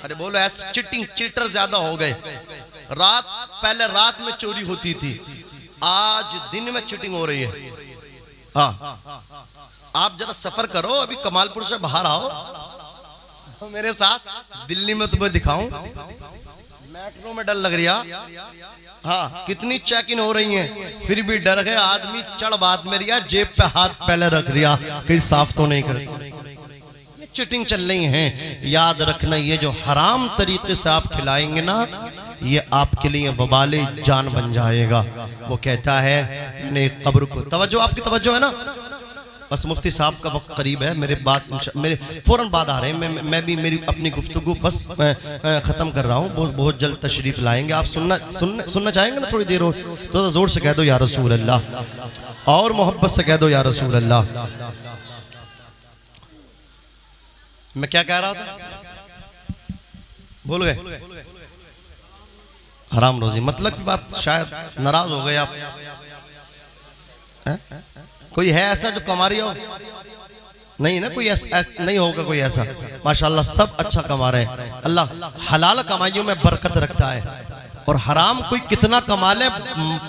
अरे बोलो ऐसे चिटिंग चीटर ज्यादा हो गए। पहले रात में चोरी होती थी, आज दिन में चिटिंग हो रही है। हाँ, आप जरा सफर करो, अभी कमालपुर से बाहर आओ मेरे साथ, दिल्ली में तुम्हें दिखाऊं, मेट्रो में डर लग रही है। हाँ, कितनी चेक इन हो रही हैं, फिर भी डर गए आदमी चढ़ बात में रिया, जेब पे हाथ पहले रख रिया कहीं साफ तो नहीं कर। चिटिंग चल रही है। याद रखना, ये जो हराम तरीके से आप खिलाएंगे ना, ये आपके लिए वबाले जान बन जाएगा। वो कहता है मैंने कब्र को, तवज्जो, आपकी तवज्जो है ना? बस मुफ्ती साहब का वक्त करीब है, मेरे फौरन बाद आ रहे हैं। मैं भी मेरी अपनी गुफ्तगू बस ख़त्म कर रहा हूँ। बहुत जल्द तशरीफ लाएंगे। आप सुनना चाहेंगे ना थोड़ी देर हो तो ज़ोर से कह दो या रसूल अल्लाह, और मोहब्बत से कह दो या रसूल अल्लाह। मैं क्या कह रहा था, भूल गए? हराम रोजी मतलब की बात, शायद नाराज हो गए आप। कोई है ऐसा जो कमा रही हो? नहीं ना, कोई ऐसा नहीं होगा कोई ऐसा। माशाल्लाह सब अच्छा कमा रहे हैं। अल्लाह हलाल कमाइयों में बरकत रखता है। और हराम कोई कितना कमा ले,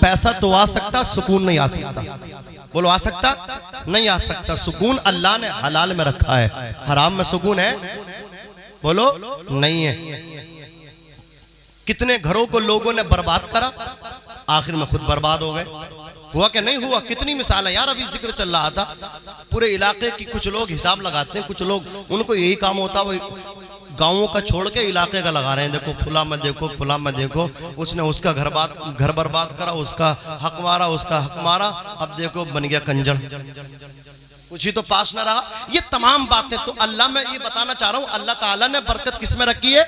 पैसा तो आ सकता, सुकून नहीं आ सकता। बोलो आ सकता? नहीं आ सकता। सुकून अल्लाह ने हलाल में रखा है, हराम में सुकून है? बोलो नहीं है। कितने घरों को लोगों ने बर्बाद करा, आखिर में खुद बर्बाद हो गए। हुआ कि नहीं हुआ? कितनी मिसाल है यार। अभी जिक्र चल रहा था, पूरे इलाके की कुछ लोग हिसाब लगाते हैं, कुछ लोग उनको यही काम होता है, वो गाँवों का छोड़ के इलाके का लगा रहे हैं। देखो फुला में देखो, फुला में देखो, उसने उसका घर बर्बाद करा, उसका हक मारा, उसका हक मारा, अब देखो बन गया कंजर, कुछ ही तो पास न रहा। ये तमाम बातें तो अल्लाह, मैं ये बताना चाह रहा हूँ, अल्लाह ताला ने बरकत किस में रखी है?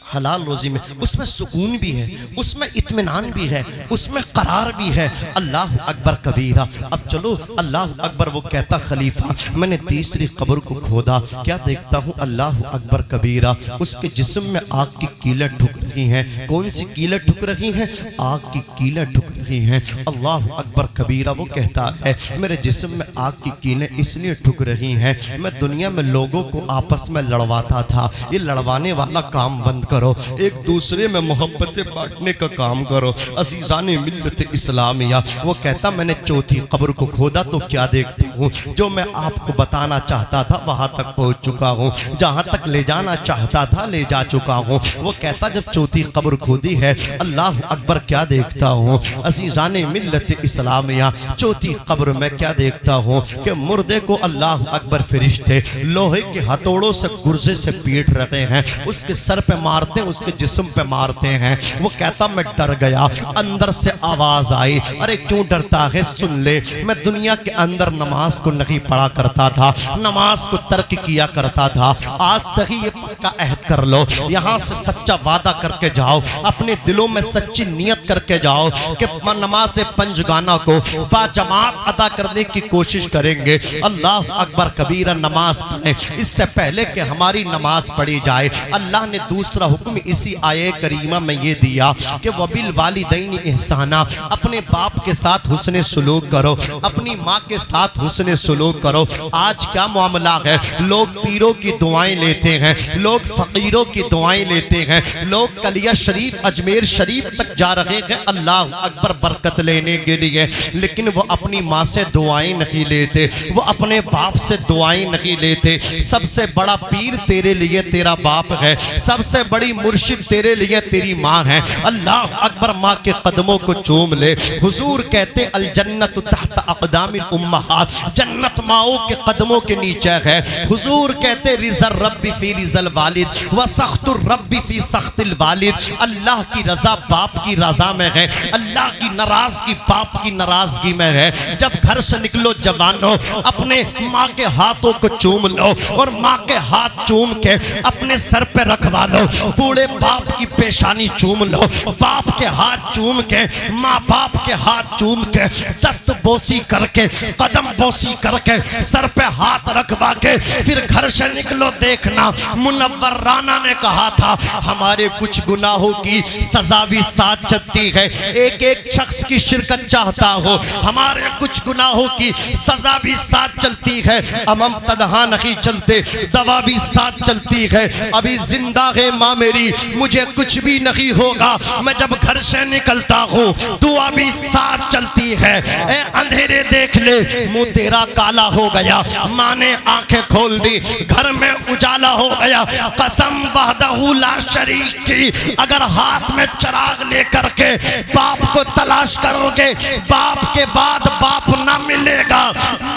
हलाल रोजी में। उसमें सुकून भी है, उसमें इत्मीनान भी है, उसमें करार भी है। अल्लाह अकबर कबीरा। अब चलो अल्लाह अकबर। वो कहता खलीफा मैंने तीसरी कब्र को खोदा, क्या देखता हूँ? अल्लाह अकबर कबीरा। उसके जिस्म में आग की कीलें ठुक रही हैं। कौन सी कीलें ठुक रही हैं? आग की कीलें ठुक रही हैं। अल्लाह अकबर कबीरा। वो कहता है मेरे जिस्म में आग की कीलें इसलिए ठुक रही हैं, मैं दुनिया में लोगों को आपस में लड़वाता था। ये लड़वाने वाला काम बंद करो, एक दूसरे में मोहब्बतें बांटने का काम करो। अज़ीज़ाने मिल्लत इस्लामिया। वो कहता मैंने चौथी कब्र को खोदा तो क्या देखता हूँ, जो मैं आपको बताना चाहता था वहां तक पहुंच चुका हूँ, जहां तक ले जाना चाहता था ले जा चुका हूँ। वो कहता जब चौथी कब्र खोदी है, अल्लाह अकबर, क्या देखता हूँ? अज़ीज़ाने मिल्लत इस्लामिया, चौथी कब्र में क्या देखता हूँ कि मुर्दे को अल्लाह अकबर फरिश्ते लोहे के हथौड़ों से गुर्जे से पीट रहे हैं, उसके सर पे मारते, उसके जिस्म पे मारते हैं। वो कहता मैं डर गया। अंदर से आवाज आई, अरे क्यों डरता है? सुन ले, मैं दुनिया के अंदर नमाज को नहीं पढ़ा करता था, नमाज को तर्क किया करता था। आज सही ये पक्का अहद कर लो, यहाँ से सच्चा वादा करके जाओ, अपने दिलों में सच्ची नियत करके जाओ कि नमाज पंजगाना को बाजमात अदा करने की कोशिश करेंगे। अल्लाह अकबर कबीरा। नमाज पढ़े इससे पहले कि हमारी नमाज पढ़ी जाए, अल्लाह ने दूसरा हुक्म इसी आये करीमा में ये दिया कि वबिल वालिदैन इहसाना, अपने बाप के साथ हुस्ने सुलूक करो, अपनी माँ के साथ हुस्ने सुलूक करो। आज क्या मामला है, लोग पीरों की दुआएं लेते हैं, लोग फकीरों की दुआएं लेते हैं, लोग कलिया शरीफ अजमेर शरीफ तक जा रहे हैं अल्लाह अकबर बरकत लेने के लिए, लेकिन वो अपनी माँ से दुआएं नहीं लेते, वो अपने बाप से दुआएं नहीं लेते। सबसे बड़ा पीर तेरे लिए तेरा बाप है, सबसे बड़ी मुर्शिद तेरे लिए तेरी माँ है। अल्लाह अकबर। माँ के कदमों को चूम ले। हुजूर कहते अल जन्नत तहत अक़दामिल उम्महात, जन्नत माओं के कदमों के नीचे है। हुजूर कहते रिज़ल रब्बी फी रिज़ल वालिद व सख्तुर रब्बी फी सख्तिल वालिद, अल्लाह की रजा बाप की रजा में है, अल्लाह की नाराजगी बाप की नाराजगी में है। जब घर से निकलो जवानों, अपने माँ के हाथों को चूम लो और माँ के हाथ चूम के अपने सर पे रखवा लो। बूढ़े बाप की पेशानी चूम लो, बाप के हाथ चूम के, माँ बाप के हाथ चूम के, दस्त बोसी करके, कदम बोसी करके, सर पे हाथ रखवा के फिर घर से निकलो। देखना मुनव्वर राना ने कहा था हमारे कुछ गुनाहों की सजा भी साथ चलती है। एक एक शख्स की शिरकत चाहता हो, हमारे कुछ गुनाहों की सजा भी साथ चलती है। हम तनहा नहीं चलते, दवा भी साथ चलती है। अभी जिंदा है माँ मेरी, मुझे कुछ भी नहीं होगा। मैं जब घर से निकलता हूँ दुआ भी साथ चलती है। ए अंधेरे देख ले, मुंह तेरा काला हो गया, माँ ने आंखें खोल दी, घर में उजाला हो गया। कसम वहदहू ला शरीक की, अगर हाथ में चिराग लेकर के बाप को तलाश करोगे, बाप के बाद बाप ना मिलेगा,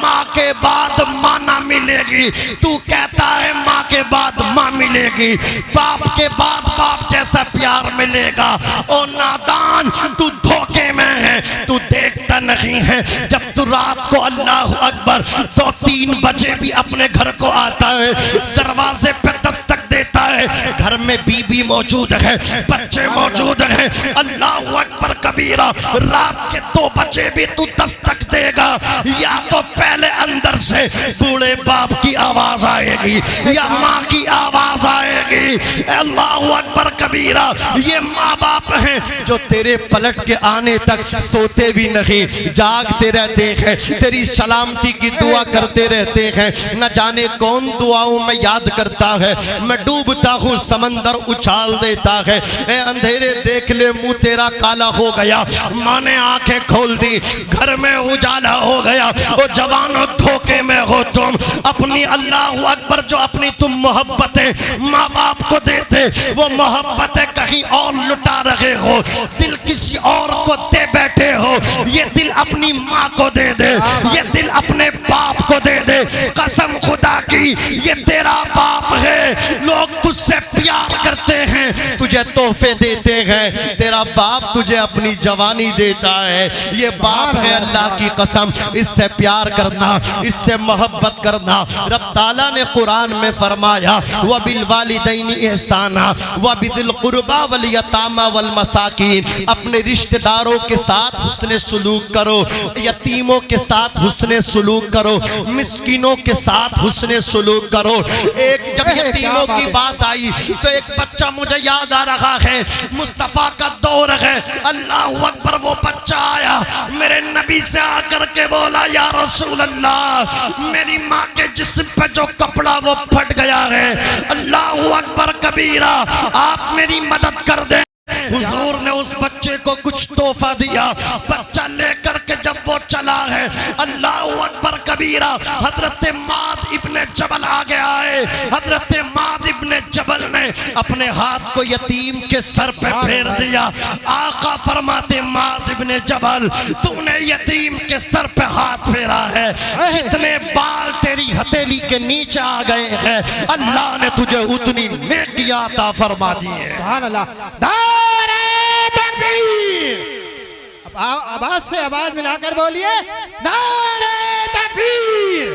माँ के बाद माँ ना मिलेगी। तू कहता है माँ के बाद माँ मिलेगी, बाप के बाद बाप जैसा प्यार मिलेगा। ओ नादान, तू धोखे में है, तू देखता नहीं है। जब तू रात को अल्लाह अकबर 2-3 बजे भी अपने घर को आता है, दरवाजे पे दस्तक देता है, घर में बीबी मौजूद है, बच्चे मौजूद हैं, अल्लाह अकबर कबीरा, रात के 2 बजे भी तू दस्तक देगा, या तो पहले अंदर से बूढ़े बाप की आवाज आएगी या माँ की आवाज आएगी। अल्लाह अकबर कबीरा, ये माँ बाप हैं जो तेरे पलट के आने तक सोते भी नहीं, जागते रहते हैं, तेरी सलामती की दुआ करते रहते हैं। न जाने कौन दुआओं में याद करता है, मैं डूबता हूँ समंदर उछाल देता है। ए अंधेरे देख ले, मुंह तेरा काला हो गया, माँ ने आंखें खोल दी, घर में उजाला हो गया। वो जवानों धोखे में हो तुम, अपनी अल्लाह अकबर जो अपनी तुम मोहब्बतें माँ बाप को देते, वो मोहब्बतें कहीं और लुटा रहे हो, दिल किसी और को दे बैठे हो। ये दिल अपनी माँ को दे दे, ये दिल अपने बाप को दे दे। कसम खुदा की, ये तेरा बाप है, लोग तुझसे प्यार करते हैं, तुझे तोहफे देते हैं, तेरा बाप तुझे अपनी जवानी देता है। ये बाप है, अल्लाह की कसम, इससे प्यार करना, इससे मोहब्बत करना। रब ताला ने कुरान में फरमाया व बिल वालिदैनि एहसाना व बिदिल कुर्बा वल यतामा वल मसाकीन, अपने रिश्तेदारों के साथ हुस्ने सुलूक करो, यतीमों के साथ हुस्ने सुलूक करो, मिस्किनों के साथ हुस्ने सुलूक करो। एक जब यतीमों की बात आई तो एक बच्चा मुझे याद आ रहा है, मुस्तफा का दौर है, अल्लाह अकबर, वो बच्चा आया मेरे नबी से आकर के बोला या रसूल अल्लाह, मेरी माँ के जिस्म पे जो कपड़ा वो फट गया है, अल्लाह अकबर कबीरा, आप मेरी मदद कर दे। हुजूर ने उस बच्चे को कुछ तोहफा दिया, बच्चा लेकर के जब वो चला है, अल्लाह अकबर कबीरा, हजरत माद इब्ने जबल आगे आए। हजरत माद इब्ने जबल ने अपने हाथ को यतीम के सर पे फेर दिया। आका फरमाते माद इब्ने जबल, तूने यतीम के सर पे हाथ फेरा है, जितने बाल तेरी हथेली के नीचे आ गए हैं, अल्लाह ने तुझे उतनी नेकियां अता फरमा दी है। सुभान अल्लाह। आवाज से आवाज मिलाकर बोलिए, नारे तकबीर,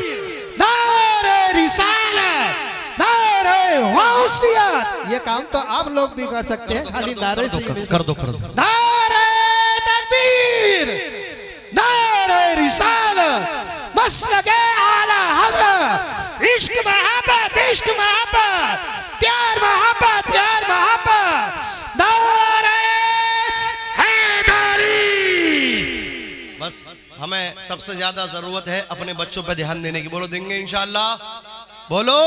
नारे रिसालत, नारे गौसियत। ये काम तो आप लोग भी कर सकते हैं, खाली नारे से कर दो। नारे तकबीर, नारे रिसालत, बस लगे आला हज़रत, इश्क मोहब्बत, इश्क मोहब्बत, प्यार मोहब्बत, प्यार मोहब्बत, नारे हैदरी। बस हमें सबसे ज्यादा जरूरत है अपने बच्चों पे ध्यान देने की। बोलो देंगे इंशाअल्लाह, बोलो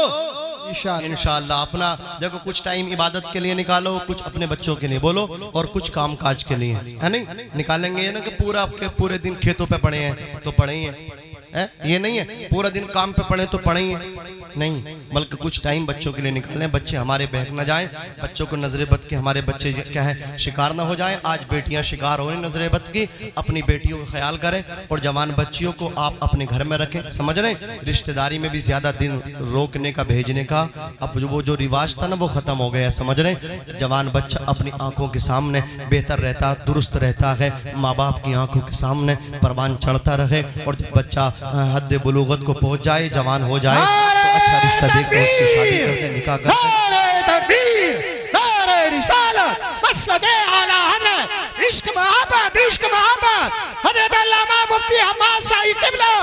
इंशाअल्लाह। अपना देखो कुछ टाइम इबादत के लिए निकालो, कुछ अपने बच्चों के लिए बोलो, और कुछ काम काज के लिए, है नहीं निकालेंगे। ये ना कि पूरा आपके पूरे दिन खेतों पे पड़े हैं तो पड़े ही हैं, ये नहीं है पूरा दिन काम पे पड़े तो पड़े ही हैं। नहीं, बल्कि कुछ टाइम बच्चों के लिए निकालें, बच्चे हमारे बहक न जाएं, बच्चों को नजर बद के हमारे बच्चे क्या है शिकार ना हो जाएं। आज बेटियां शिकार हो रही नजर बद की, अपनी बेटियों का ख्याल करें और जवान बच्चियों को आप अपने घर में रखें, समझ रहे हैं। रिश्तेदारी में भी ज्यादा दिन रोकने का भेजने का अब वो जो रिवाज था ना वो खत्म हो गया, समझ रहे हैं। जवान बच्चा अपनी आंखों के सामने बेहतर रहता, दुरुस्त रहता है, माँ बाप की आंखों के सामने परवान चढ़ता रहे, और जब बच्चा हद बुलूगत को पहुंच जाए, जवान हो जाए, तो अच्छा रिश्ता देखकर उसकी शादी करते, निकाह करते। नारे तकबीर, नारे रिसालत, मसलके आला हज़रत, इश्क मोहब्बत, इश्क मोहब्बत, हज़रत अल्लामा मुफ्ती हम्माद साई किबला,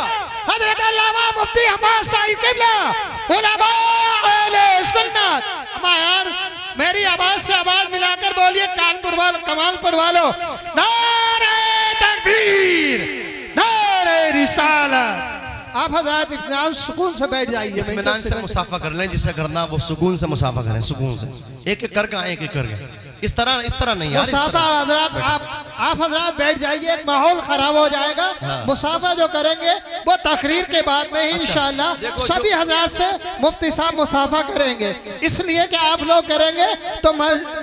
हज़रत अल्लामा मुफ्ती हम्माद साई किबला, उलमा अहले सुन्नत। अम्मा यार मेरी आवाज से आवाज मिलाकर बोलिए, कानपुर वालों, कमालपुर वालों, नारे तकबीर, नारे रिसालत। आप हज़रात इत्मीनान सुकून से बैठ जाइए, इत्मीनान से मुसाफा कर लें, जिसे करना वो सुकून से मुसाफा करें, सुकून से एक एक करके आए, एक एक करके, इस तरह नहीं यार, मुसाफा हज़रात आप हज़रात बैठ जाइए, एक माहौल खराब हो जाएगा। हाँ। मुसाफा जो करेंगे वो तकरीर के बाद में ही इंशाअल्लाह सभी हज़रात से मुफ्ती साहब मुसाफा करेंगे, इसलिए कि आप लोग करेंगे तो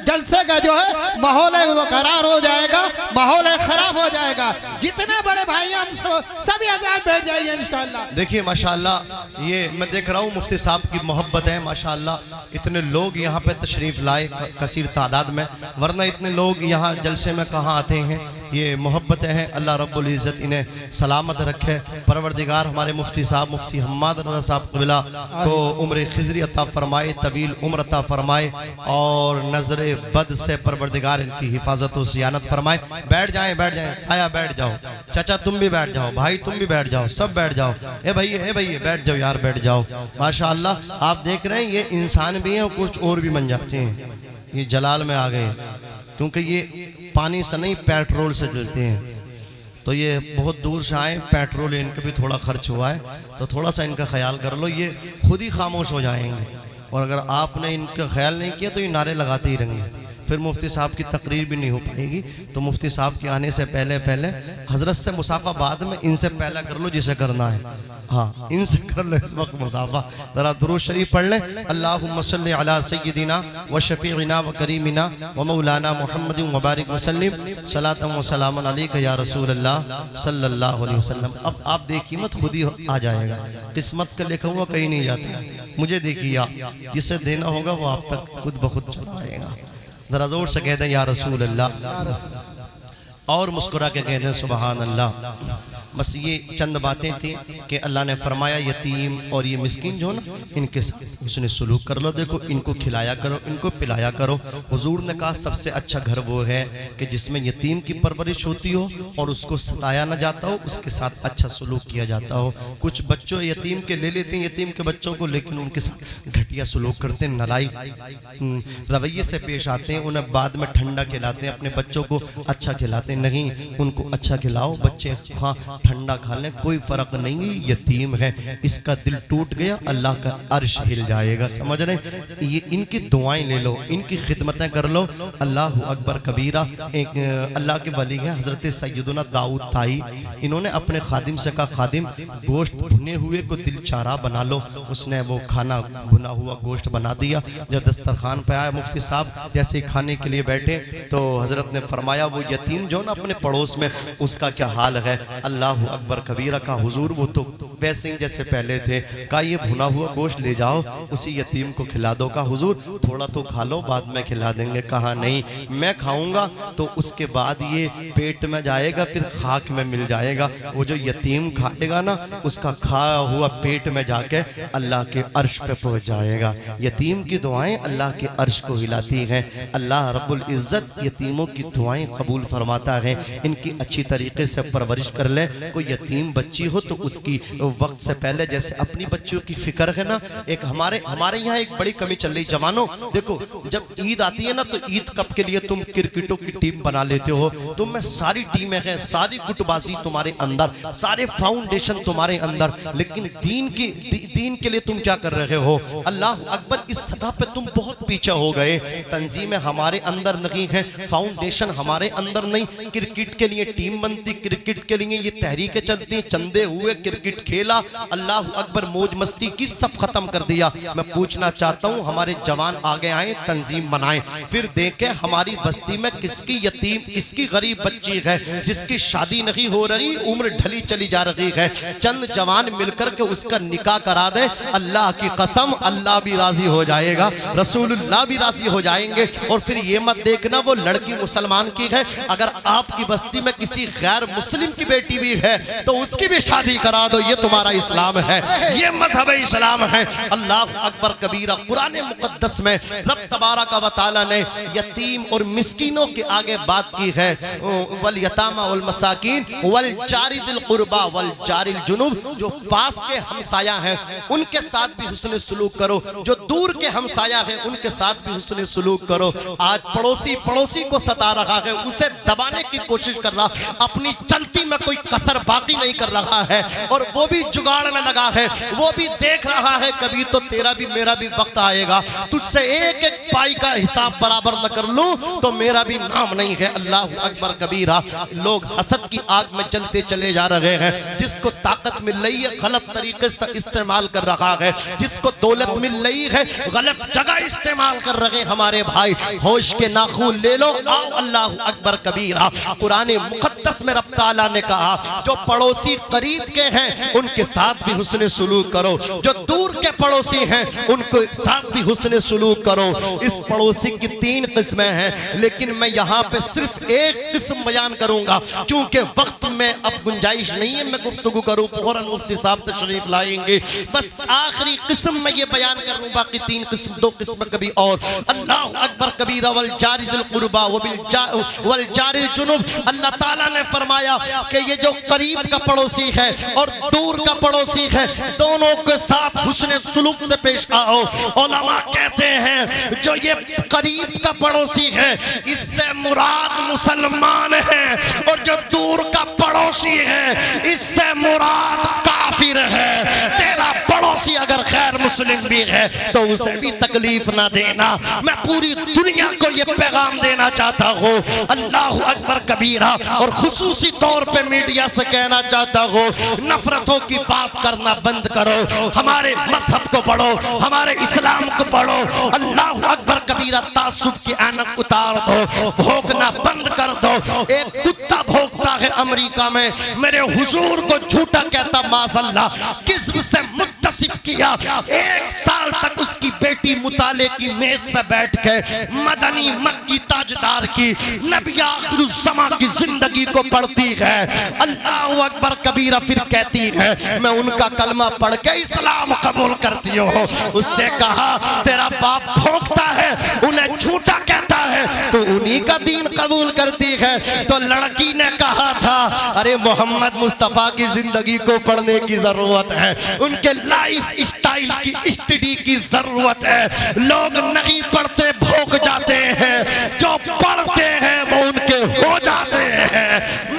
जलसे का जो है माहौल है वो करार हो जाएगा, माहौल है खराब हो जाएगा। जितने बड़े भाई हम सभी हज़रात बैठ जाइए इंशाअल्लाह। देखिए माशाअल्लाह, ये मैं देख रहा हूँ मुफ्ती साहब की मोहब्बत है माशाअल्लाह, इतने लोग यहाँ पे तशरीफ लाए कसीर तादाद में, वरना इतने लोग यहाँ जलसे में कहाँ आते हैं। ये मोहब्बत है, अल्लाह रब्बुल इज़्ज़त इन्हें सलामत रखे। परवरदिगार हमारे मुफ्ती साहब मुफ्ती हम्माद रज़ा साहब क़िबला को उम्र खिज़री अता फरमाए, तवील उम्र अता फरमाए, और नज़र बद से परवरदिगार इनकी हिफाजत व सियानत फरमाए। बैठ जाएं, बैठ जाएं, आया बैठ जाओ, चाचा तुम भी बैठ जाओ, भाई तुम भी बैठ जाओ, सब बैठ जाओ, ए भैया बैठ जाओ यार, बैठ जाओ। माशाअल्लाह आप देख रहे हैं ये इंसान भी हैं और कुछ और भी बन जाते हैं। ये जलाल में आ गए क्योंकि ये पानी से नहीं पेट्रोल से जलते हैं, तो ये बहुत दूर से आए, पेट्रोल इनका भी थोड़ा खर्च हुआ है, तो थोड़ा सा इनका ख्याल कर लो, ये खुद ही खामोश हो जाएंगे, और अगर आपने इनका ख्याल नहीं किया तो ये नारे लगाते ही रहेंगे, फिर मुफ्ती साहब की तकरीर भी नहीं हो पाएगी। तो मुफ्ती साहब के आने से पहले हजरत से मुसाफा बाद में, इनसे पहले कर लो जिसे करना है, हाँ इनसे कर लो इस वक्त मुसाफा। ज़रा दुरूद शरीफ पढ़ लें, अल्लाहुम्मा सल्लि अला सय्यिदिना व शफीइना व करीमिना व मौलाना मुहम्मद व बारिक वसल्लम सलातन व सलामन अलैका या रसूल अल्लाह सल्लल्लाहु अलैहि वसल्लम। अब आप देखिए मत, खुद ही आ जाएगा, किस्मत का लिखा हुआ कहीं नहीं जाता, मुझे देखिए आप, जिसे देना होगा वो आप तक खुद ब खुद चला आएगा। जरा जोर से कह दें या रसूल अल्लाह, और मुस्कुरा के कह दें सुबहान अल्लाह। बस ये चंद बातें थी कि अल्लाह ने फरमाया यतीम और ये मिस्किन जो ना, इनके साथ उसने सलूक कर लो, देखो इनको खिलाया करो, इनको पिलाया करो। हुजूर ने कहा सबसे अच्छा घर वो है कि जिसमें यतीम की परवरिश होती हो और उसको सताया ना जाता हो, उसके साथ अच्छा सलूक किया जाता हो। कुछ बच्चों यतीम के ले लेते हैं यतीम के बच्चों को, लेकिन उनके साथ घटिया सलूक करते हैं, नलाई रवैये से पेश आते हैं, उन्हें बाद में ठंडा खिलाते हैं, अपने बच्चों को अच्छा खिलाते हैं। नहीं, उनको अच्छा खिलाओ, बच्चे ठंडा खा लें, कोई फर्क नहीं, यतीम है, इसका दिल टूट गया अल्लाह का अर्श हिल जाएगा, समझ रहे? ये इनकी दुआएं ले लो, इनकी खिदमतें कर लो। अल्लाह अकबर कबीरा। एक अल्लाह के वली है हजरत सैयदना दाऊद ताई, इन्होंने अपने खादिम से कहा खादिम गोश्त भुने हुए को दिल चारा बना लो, उसने वो खाना भुना हुआ गोश्त बना दिया। जब दस्तरखान पे आया मुफ्ती साहब जैसे खाने के लिए बैठे तो हजरत ने फरमाया वो यतीम जो ना अपने पड़ोस में, उसका क्या हाल है? अल्लाह अकबर कबीरा का हुजूर वो तो वैसे ही जैसे पहले थे। कहा ये भुना हुआ गोश्त ले जाओ उसी यतीम को खिला दो। का हुजूर थोड़ा तो खा लो बाद में खिला देंगे। कहा नहीं, मैं खाऊंगा तो उसके बाद ये पेट में जाएगा फिर खाक में मिल जाएगा। वो जो यतीम खाएगा ना उसका खाया हुआ पेट में जाके अल्लाह के अर्श पे पहुंच जाएगा। यतीम की दुआएं अल्लाह के अर्श को हिलाती हैं। अल्लाह रब्बुल इज्जत यतीमों की दुआएं कबूल फरमाता है। इनकी अच्छी तरीके से परवरिश कर ले। कोई यतीम बच्ची हो तो उसकी वक्त से पहले जैसे अपनी बच्चियों की फिक्र है ना, एक हमारे यहाँ एक बड़ी कमी चल रही। जवानों देखो, जब ईद आती है ना तो ईद कप के लिए तुम क्रिकेटों की टीम बना लेते हो, तुम में सारी टीमें हैं, सारी गुटबाजी तुम्हारे अंदर, सारे फाउंडेशन तुम्हारे अंदर, लेकिन दीन के लिए तुम क्या कर रहे हो? अल्लाह अकबर, इस सतह पे तुम बहुत पीछे हो गए। तंजीमें हमारे अंदर नहीं है, फाउंडेशन हमारे अंदर नहीं, नहीं, क्रिकेट के लिए टीम बनती, क्रिकेट के लिए ये तहरीकें चलती, चंदे हुए, क्रिकेट खेला, अल्लाह अकबर, मौज मस्ती की, सब खत्म कर दिया। मैं पूछना चाहता हूँ हमारे जवान आगे आए, तंजीम बनाएं, फिर देखें हमारी बस्ती में किसकी यतीम, किसकी गरीब बच्ची है जिसकी शादी नहीं हो रही, उम्र ढली चली जा रही है, चंद जवान मिलकर के उसका निकाह करा दे, अल्लाह की कसम अल्लाह भी राजी हो जाएगा, रसूलुल्लाह भी राजी हो जाएंगे। और फिर ये मत देखना वो लड़की मुसलमान की है, अगर आपकी बस्ती में किसी गैर मुस्लिम की बेटी भी है तो उसकी भी शादी करा दो, ये तुम्हारा इस्लाम है, ये मजहब इस्लाम है। अल्लाह अकबर कबीरा। कुरान मुकद्दस में रब तबारक व तआला ने यतीम और मिस्कीनों के आगे बात की है, वल यतामा वल मसाकीन वल जारी दिल कुर्बा वल जारिल जुनुब, जो पास के हमसाया हैं उनके साथ भी हुस्न सुलूक करो, जो दूर के हमसाया है उनके साथ भी हुस्न सुलूक करो। आज पड़ोसी को सता रहा है, उसे दबाने की कोशिश कर रहा, अपनी चलती में कोई कसर बाकी नहीं कर रहा है, और वो भी जुगाड़ में लगा है, वो भी देख रहा है कभी तो तेरा भी मेरा भी वक्त आएगा, तुझसे एक एक पाई का हिसाब बराबर न कर लूं तो मेरा भी नाम नहीं है। अल्लाह अकबर कबीरा। लोग हसद की आग में जलते चले जा रहे हैं, जिसको ताकत मिल रही है गलत तरीके से इस्तेमाल कर रहा है, जिसको दौलत मिल रही है गलत जगह इस्तेमाल कर रहे हमारे भाई। होश के नाखून ले लो, आओ अल्लाह अकबर कबीरा। कुरान मुकद्दस में रब ताला ने कहा जो पड़ोसी करीब के हैं उनके साथ भी हुस्न सुलूक करो, जो दूर के पड़ोसी हैं उनके साथ भी हुस्न सुलूक करो। इस पड़ोसी की 3 किस्में हैं, लेकिन मैं यहाँ पे सिर्फ एक किस्म बयान करूंगा, क्योंकि वक्त में अब गुंजाइश नहीं है मैं गुफ्तगू करूं, फौरन मुफ्ती साहब से शरीफ लाएंगे। बस आखिरी किस्म में ये बयान कर लूं, बाकी 3 किस्म 2 किस्म कभी और। अल्लाह अकबर कबीरा। वल जारी दिल कुर्बा वल जारिल जुनुब। अल्लाह ताला ने फरमाया कि ये जो करीब का पड़ोसी है और दूर का पड़ोसी है, दोनों के साथ हुस्न सुलूक से पेश आओ। उलमा कहते हैं जो ये करीब का पड़ोसी है इससे मुराद मुसलमान है, और जो दूर का पड़ोसी है इससे मुराद काफिर है। तेरा पड़ोसी अगर खैर मुस्लिम भी है तो उसे भी तकलीफ ना देना। मैं पूरी दुनिया को ये पैगाम देना चाहता हूँ, अल्लाह अकबर कबीरा, और खुसूसी तौर पे मीडिया से कहना चाहता हूँ नफरतों की बात करना बंद करो, हमारे मजहब को पढ़ो, हमारे इस्लाम को पढ़ो। अल्लाह अकबर कबीरा। तासुब की ऐनक उतार दो, भौंकना बंद कर दो। एक कुत्ता भौंकता है अमेरिका में, मेरे हुजूर को झूठा कहता माशअल्लाह, किस्म से मुत्तसिफ किया। 1 साल तक उसकी बेटी मुताले की मेज पे बैठ के मदनी मक्की ताजदार की नबी आखिरुज़्ज़मा की जिंदगी को पढ़ती है। अल्लाह अकबर कबीरा। फिर कहती है मैं उनका कलमा पढ़ के इस्लाम कबूल करती हूँ। उससे कहा तेरा बाप भौंकता है, उन्हें झूठा कहता है, तो उन्हीं का दीन कबूल करती है। तो लड़की ने कहा था अरे मोहम्मद मुस्तफ़ा की जिंदगी को पढ़ने की जरूरत है, उनके लाइफ स्टाइल की स्टडी की जरूरत है। लोग नहीं पढ़ते भौंक जाते हैं, जो पढ़ते हैं वो उनके हो जाते हैं।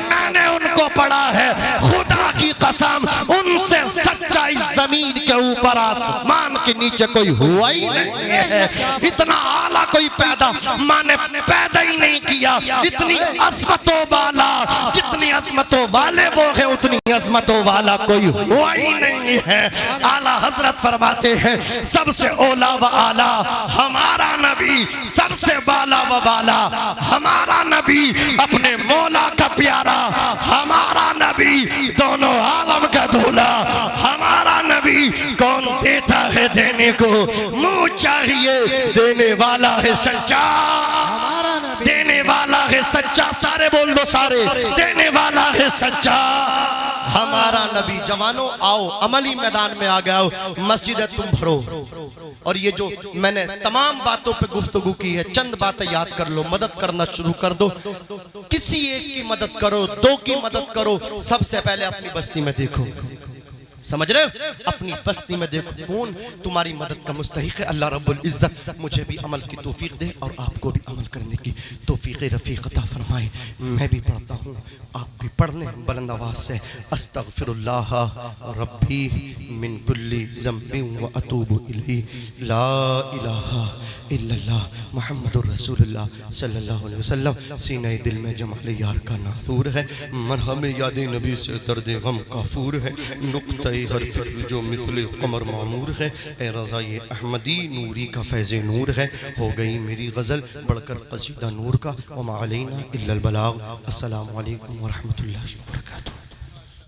मैंने उनको पढ़ा है, खुदा की कसम उनसे सच्चा इस जमीन के ऊपर आसमान के नीचे कोई हुआ ही नहीं है। इतना आला कोई पैदा माँ ने पैदा ही नहीं किया। इतनी अज़मतों वाला, जितनी अज़मतों वाले वो है उतनी अज़मतों वाला कोई हुआ ही नहीं है। आला हजरत फरमाते हैं सबसे ओला व आला हमारा नबी, सबसे बाला व बाला हमारा नबी, अपने मौला का प्यारा हमारा नबी, दोनों आलम का दूल्हा हमारा नबी। कौन देता है देने को, मुँह चाहिए, देने वाला है सच्चा, देने वाला है सच्चा। सारे बोल दो सारे, देने वाला है सच्चा हमारा नबी। जवानों आओ अमली मैदान में आ गए, मस्जिद तुम भरो। और ये जो मैंने तमाम बातों पे गुफ्तगू की है, चंद बातें याद कर लो, मदद करना शुरू कर दो। किसी एक की मदद करो, 2 की मदद करो, सबसे पहले अपनी बस्ती में देखो, समझ रहे हो? अपनी बस्ती में देखो कौन तुम्हारी मदद का मुस्तहिक है। अल्लाह रब्बुल इज्जत मुझे भी अमल की तौफीक दे और आपको भी अमल करने की तौफीक रफ़ीक अता फरमाए। मैं भी पढ़ता हूँ, आप भी पढ़ने बुलंद आवाज़ से। अस्तगफिरुल्लाह रब्बी मिन कुल्ली ज़म्बिन व अतूबु इलैहि, ला इलाहा इल्लल्लाह मुहम्मदुर रसूलुल्लाह सल्लल्लाहु अलैहि वसल्लम। सीने दिल में जमाल यार का नासूर है, मरहम याद नबी से दर्द गम काफूर है, नुक्ते हर फिक्र जो मिसल कमर मामूर है। ए रज़ा ये अहमदी नूरी का फैज़ नूर है, हो गई मेरी गज़ल बढ़कर कसीदा नूर का। वमा अलैना इल्लल बलाग। अस्सलामु अलैकुम व रहमतुल्लाहि व बरकातुहू।